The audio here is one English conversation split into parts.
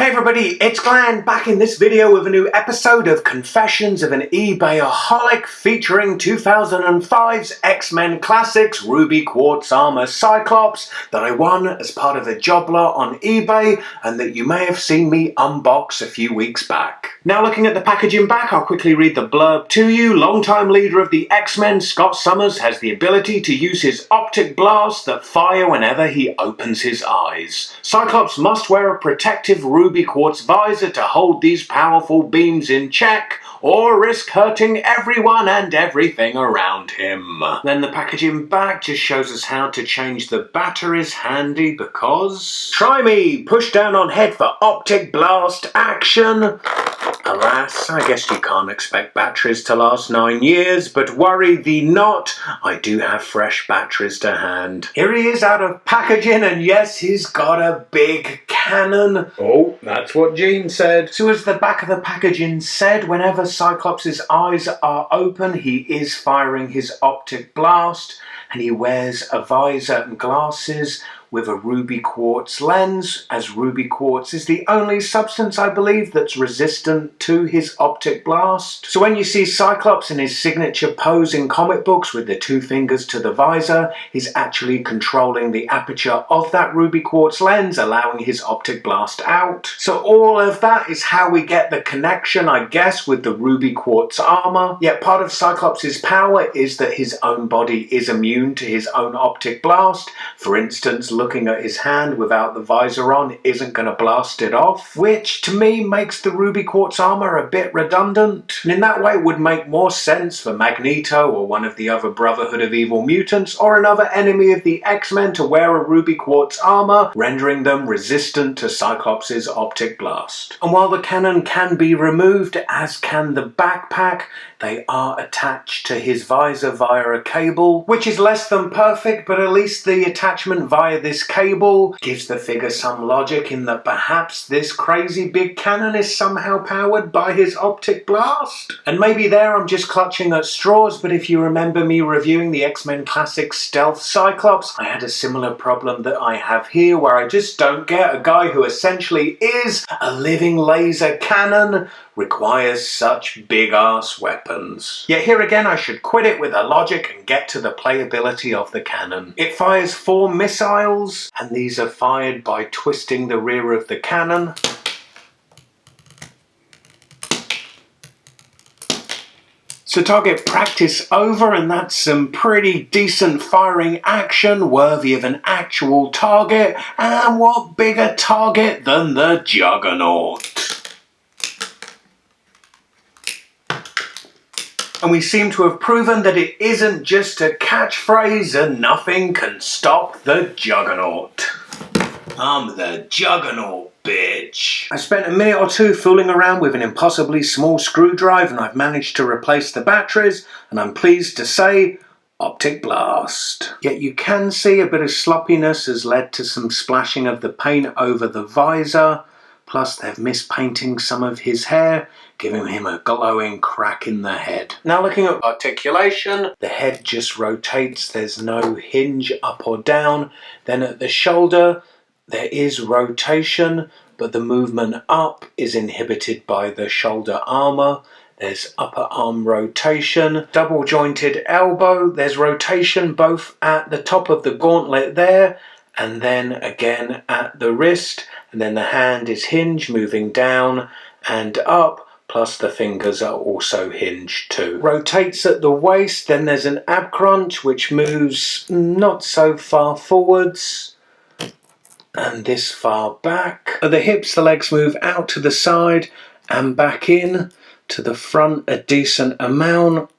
Hey everybody, it's Glenn back in this video with a new episode of Confessions of an Ebayaholic featuring 2005's X-Men Classics Ruby Quartz Armor Cyclops that I won as part of a job lot on eBay and that you may have seen me unbox a few weeks back. Now looking at the packaging back, I'll quickly read the blurb to you. Longtime leader of the X-Men, Scott Summers has the ability to use his optic blasts that fire whenever he opens his eyes. Cyclops must wear a protective ruby quartz visor to hold these powerful beams in check or risk hurting everyone and everything around him. Then the packaging back just shows us how to change the batteries, handy because... Try me! Push down on head for optic blast action. Alas, I guess you can't expect batteries to last 9 years, but worry thee not, I do have fresh batteries to hand. Here he is out of packaging, and yes, he's got a big cannon. Oh, that's what Jean said. So as the back of the packaging said, whenever Cyclops' eyes are open, he is firing his optic blast, and he wears a visor and glasses with a ruby quartz lens, as ruby quartz is the only substance, I believe, that's resistant to his optic blast. So when you see Cyclops in his signature pose in comic books with the 2 fingers to the visor, he's actually controlling the aperture of that ruby quartz lens, allowing his optic blast out. So all of that is how we get the connection, I guess, with the ruby quartz armor. Yet part of Cyclops' power is that his own body is immune to his own optic blast. For instance, looking at his hand without the visor on isn't going to blast it off, which to me makes the ruby quartz armor a bit redundant, and in that way would make more sense for Magneto or one of the other Brotherhood of Evil mutants or another enemy of the X-Men to wear a ruby quartz armor, rendering them resistant to Cyclops' optic blast. And while the cannon can be removed, as can the backpack, they are attached to his visor via a cable, which is less than perfect, but at least the attachment via this cable gives the figure some logic in that perhaps this crazy big cannon is somehow powered by his optic blast. And maybe there I'm just clutching at straws, but if you remember me reviewing the X-Men Classic Stealth Cyclops, I had a similar problem that I have here, where I just don't get a guy who essentially is a living laser cannon requires such big-ass weapons. Yet here again I should quit it with a logic and get to the playability of the cannon. It fires 4 missiles, and these are fired by twisting the rear of the cannon. So target practice over, and that's some pretty decent firing action worthy of an actual target, and what bigger target than the Juggernaut? And we seem to have proven that it isn't just a catchphrase and nothing can stop the Juggernaut. I'm the Juggernaut, bitch. I spent a minute or two fooling around with an impossibly small screwdriver and I've managed to replace the batteries, and I'm pleased to say, optic blast. Yet you can see a bit of sloppiness has led to some splashing of the paint over the visor, plus they've missed painting some of his hair, giving him a glowing crack in the head. Now looking at articulation, the head just rotates, there's no hinge up or down. Then at the shoulder, there is rotation, but the movement up is inhibited by the shoulder armor. There's upper arm rotation, double jointed elbow, there's rotation both at the top of the gauntlet there, and then again at the wrist, and then the hand is hinged, moving down and up, plus the fingers are also hinged too. Rotates at the waist, then there's an ab crunch which moves not so far forwards and this far back. At the hips, the legs move out to the side and back in, to the front a decent amount,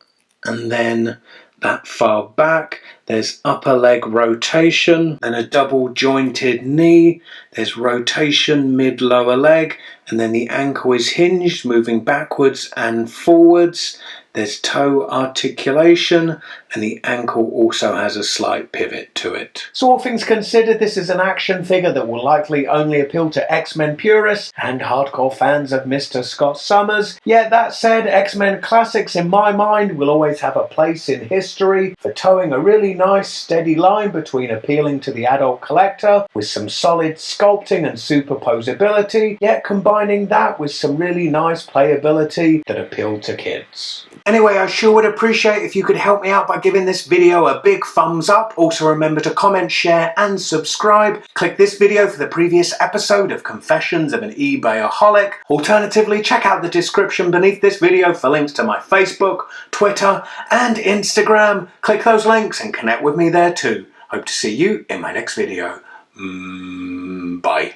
and then that far back. There's upper leg rotation, then a double jointed knee, there's rotation mid-lower leg, and then the ankle is hinged, moving backwards and forwards. There's toe articulation, and the ankle also has a slight pivot to it. So all things considered, this is an action figure that will likely only appeal to X-Men purists and hardcore fans of Mr. Scott Summers. Yet that said, X-Men Classics in my mind will always have a place in history for towing a really nice steady line between appealing to the adult collector with some solid sculpting and superposability, yet combining that with some really nice playability that appealed to kids. Anyway, I sure would appreciate if you could help me out by giving this video a big thumbs up. Also remember to comment, share and subscribe. Click this video for the previous episode of Confessions of an Ebayaholic. Alternatively, check out the description beneath this video for links to my Facebook, Twitter and Instagram. Click those links and connect with me there too. Hope to see you in my next video. Bye.